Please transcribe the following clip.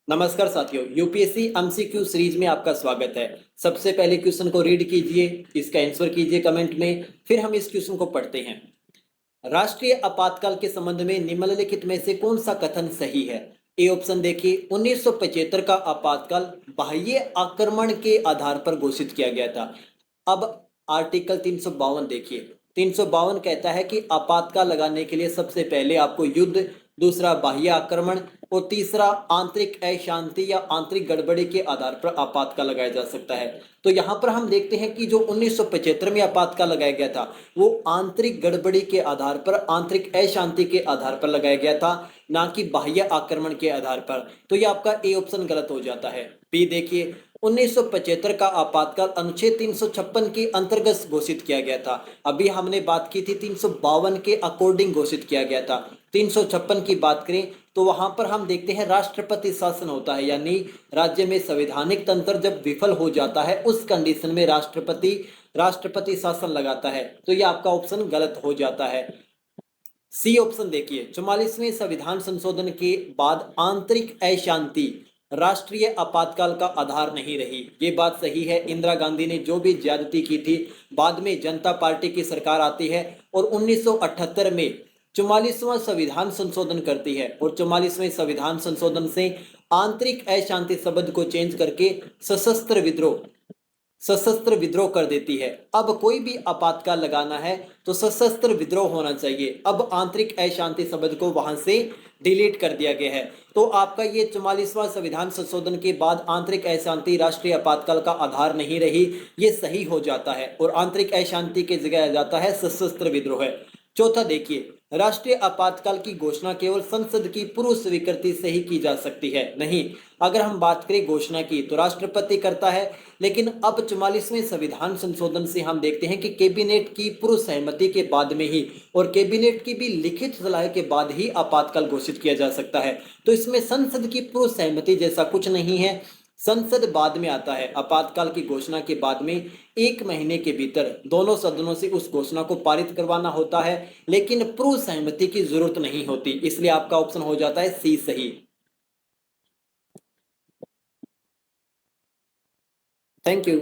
नमस्कार साथियों, UPSC MCQ series में आपका स्वागत है। सबसे पहले क्वेश्चन को रीड कीजिए, इसका आंसर कीजिए कमेंट में, फिर हम इस क्वेश्चन को पढ़ते हैं। राष्ट्रीय आपातकाल के संबंध में निम्नलिखित में से कौन सा कथन सही है? ए ऑप्शन देखिए, 1975 का आपातकाल बाह्य आक्रमण के आधार पर घोषित किया गया था। अब आर्टिकल 352 देखिए, 352 कहता है कि आपातकाल लगाने के लिए सबसे पहले आपको युद्ध, दूसरा बाह्य आक्रमण और तीसरा आंतरिक अशांति या आंतरिक गड़बड़ी के आधार पर आपातकाल लगाया जा सकता है। तो यहाँ पर हम देखते हैं कि जो 1975 में आपातकाल लगाया गया था वो आंतरिक गड़बड़ी के आधार पर, आंतरिक अशांति के आधार पर लगाया गया था, ना कि बाह्य आक्रमण के आधार पर। तो ये आपका ए ऑप्शन गलत हो जाता है। बी देखिए, 1975 का आपातकाल अनुच्छेद 356 के अंतर्गत घोषित किया गया था। अभी हमने बात की थी 352 के अकॉर्डिंग घोषित किया गया था। 356 की बात करें तो वहां पर हम देखते हैं राष्ट्रपति शासन होता है, यानी राज्य में संवैधानिक तंत्र जब विफल हो जाता है उस कंडीशन में राष्ट्रपति शासन लगाता है। तो ये आपका ऑप्शन गलत हो जाता है। सी ऑप्शन देखिए, 44वें संविधान संशोधन के बाद आंतरिक अशांति राष्ट्रीय आपातकाल का आधार नहीं रही। ये बात सही है। इंदिरा गांधी ने जो भी ज्यादती की थी, बाद में जनता पार्टी की सरकार आती है और 1978 में 44वां संविधान संशोधन करती है और 44वें संविधान संशोधन से आंतरिक अशांति शब्द को चेंज करके सशस्त्र विद्रोह कर देती है। अब कोई भी आपातकाल लगाना है तो सशस्त्र विद्रोह होना चाहिए। अब आंतरिक अशांति शब्द को वहां से डिलीट कर दिया गया है। तो आपका ये 44वां संविधान संशोधन के बाद आंतरिक अशांति राष्ट्रीय आपातकाल का आधार नहीं रही, ये सही हो जाता है और आंतरिक अशांति की जगह आ जाता है सशस्त्र विद्रोह। चौथा देखिए, राष्ट्रीय आपातकाल की घोषणा केवल संसद की पूर्व स्वीकृति से ही की जा सकती है। नहीं, अगर हम बात करें घोषणा की तो राष्ट्रपति करता है, लेकिन अब 44वें संविधान संशोधन से हम देखते हैं कि कैबिनेट की पूर्व सहमति के बाद में ही और कैबिनेट की भी लिखित सलाह के बाद ही आपातकाल घोषित किया जा सकता है। तो इसमें संसद की पूर्व सहमति जैसा कुछ नहीं है। संसद बाद में आता है। आपातकाल की घोषणा के बाद में 1 महीने के भीतर दोनों सदनों से उस घोषणा को पारित करवाना होता है, लेकिन पूर्व सहमति की जरूरत नहीं होती। इसलिए आपका ऑप्शन हो जाता है सी सही। Thank you.